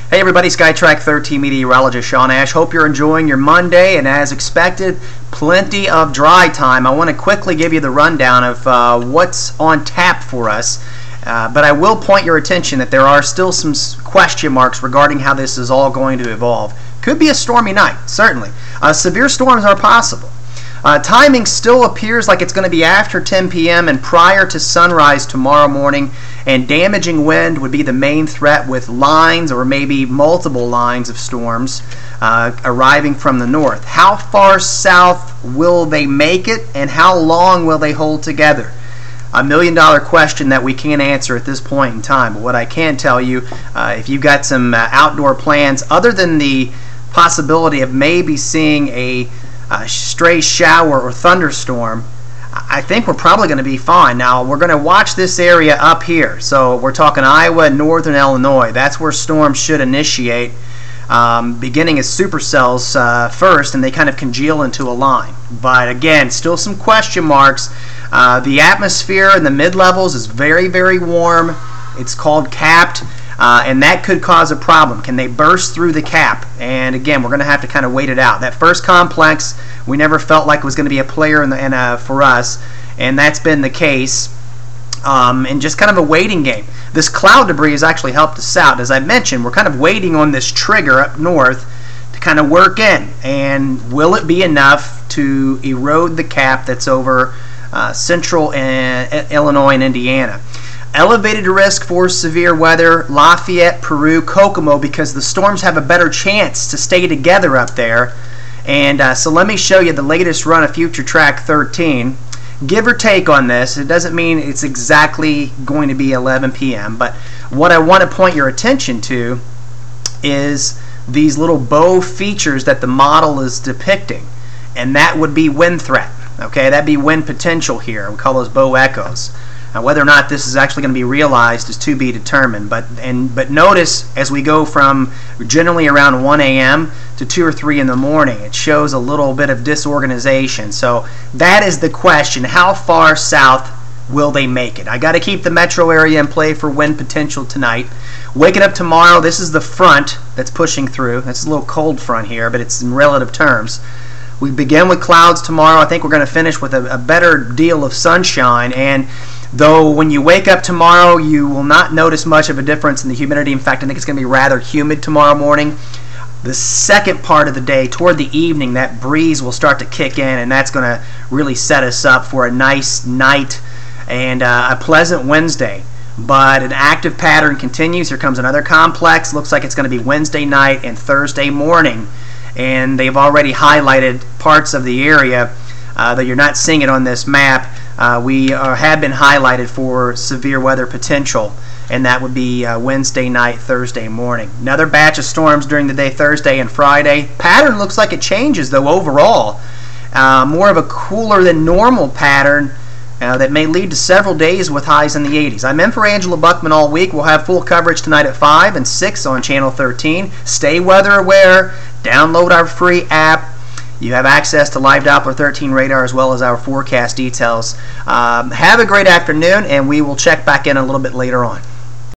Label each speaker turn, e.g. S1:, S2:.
S1: Hey everybody, SkyTrack 13 meteorologist Sean Ash. Hope you're enjoying your Monday, and as expected, plenty of dry time. I want to quickly give you the rundown of what's on tap for us, but I will point your attention that there are still some question marks regarding how this is all going to evolve. Could be a stormy night, certainly. Severe storms are possible. Timing still appears like it's going to be after 10 p.m. and prior to sunrise tomorrow morning, and damaging wind would be the main threat, with lines or maybe multiple lines of storms arriving from the north. How far south will they make it, and how long will they hold together? A million-dollar question that we can't answer at this point in time. But what I can tell you, if you've got some outdoor plans, other than the possibility of maybe seeing a stray shower or thunderstorm, I think we're probably going to be fine. Now, we're going to watch this area up here. So we're talking Iowa and northern Illinois. That's where storms should initiate, beginning as supercells first, and they kind of congeal into a line. But again, still some question marks. The atmosphere in the mid-levels is very, very warm. It's called capped. And that could cause a problem. Can they burst through the cap? And again, we're going to have to kind of wait it out. That first complex, we never felt like it was going to be a player for us, and that's been the case. And just kind of a waiting game. This cloud debris has actually helped us out. As I mentioned, we're kind of waiting on this trigger up north to kind of work in. And will it be enough to erode the cap that's over central Illinois and Indiana? Elevated risk for severe weather, Lafayette, Peru, Kokomo, because the storms have a better chance to stay together up there. And so let me show you the latest run of Future Track 13. Give or take on this, it doesn't mean it's exactly going to be 11 p.m., but what I want to point your attention to is these little bow features that the model is depicting, and that would be wind threat. Okay, that'd be wind potential here. We call those bow echoes. Now, whether or not this is actually going to be realized is to be determined. But notice as we go from generally around 1 a.m. to 2 or 3 in the morning, it shows a little bit of disorganization. So that is the question: how far south will they make it? I got to keep the metro area in play for wind potential tonight. Waking up tomorrow, this is the front that's pushing through. That's a little cold front here, but it's in relative terms. We begin with clouds tomorrow. I think we're going to finish with a better deal of sunshine. And though when you wake up tomorrow, you will not notice much of a difference in the humidity. In fact, I think it's going to be rather humid tomorrow morning. The second part of the day, toward the evening, that breeze will start to kick in, and that's going to really set us up for a nice night and a pleasant Wednesday. But an active pattern continues. Here comes another complex. Looks like it's going to be Wednesday night and Thursday morning. And they've already highlighted parts of the area, though you're not seeing it on this map. We have been highlighted for severe weather potential, and that would be Wednesday night, Thursday morning. Another batch of storms during the day, Thursday and Friday. Pattern looks like it changes, though, overall. More of a cooler than normal pattern that may lead to several days with highs in the 80s. I'm in for Angela Buckman all week. We'll have full coverage tonight at 5 and 6 on Channel 13. Stay weather aware. Download our free app. You have access to live Doppler 13 radar as well as our forecast details. Have a great afternoon, and we will check back in a little bit later on.